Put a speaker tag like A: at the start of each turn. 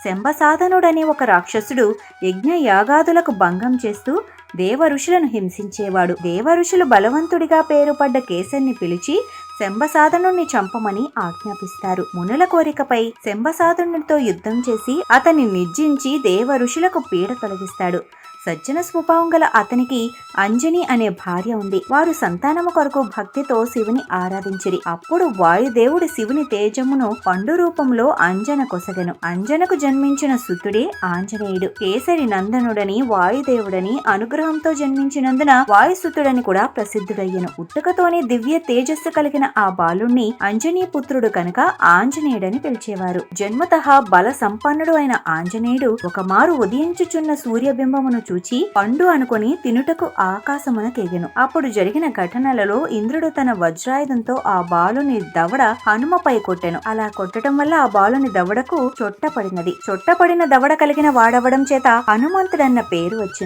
A: శంబసాధనుడనే ఒక రాక్షసుడు యజ్ఞ యాగాదులకు భంగం చేస్తూ దేవ ఋషులను హింసించేవాడు. దేవ ఋషులు బలవంతుడిగా పేరుపడ్డ కేసరిని పిలిచి శంబసాధనుణ్ణి చంపమని ఆజ్ఞాపిస్తారు. మునుల కోరికపై శంబసాధనుడితో యుద్ధం చేసి అతన్ని నిర్జించి దేవ ఋషులకు పీడ తొలగిస్తాడు. సజ్జన స్వభావం గల అతనికి అంజని అనే భార్య ఉంది. వారు సంతానము కొరకు భక్తితో శివుని ఆరాధించిరి. అప్పుడు వాయుదేవుడు శివుని తేజమును పండు రూపంలో అంజన కొసగెను. అంజనకు జన్మించిన సుతుడే ఆంజనేయుడు. కేసరి నందనుడని వాయుదేవుడని అనుగ్రహంతో జన్మించినందున వాయుసుతుడని కూడా ప్రసిద్ధుడయ్యను. పుట్టుకతోనే దివ్య తేజస్సు కలిగిన ఆ బాలుణ్ణి అంజనీ పుత్రుడు కనుక ఆంజనేయుడని పిలిచేవారు. జన్మతః బల సంపన్నుడు అయిన ఆంజనేయుడు ఒకమారు ఉదయించుచున్న సూర్యబింబమును చూచి పండు అనుకుని తినుటకు ఆకాశమునకెగెను. అప్పుడు జరిగిన ఘటనలలో ఇంద్రుడు తన వజ్రాయుధంతో ఆ బాలుని దవడ హనుమపై కొట్టెను. అలా కొట్టడం వల్ల ఆ బాలుని దవడకు చొట్టపడినది. చొట్టపడిన దవడ కలిగిన వాడవడం చేత హనుమంతుడన్న పేరు వచ్చింది.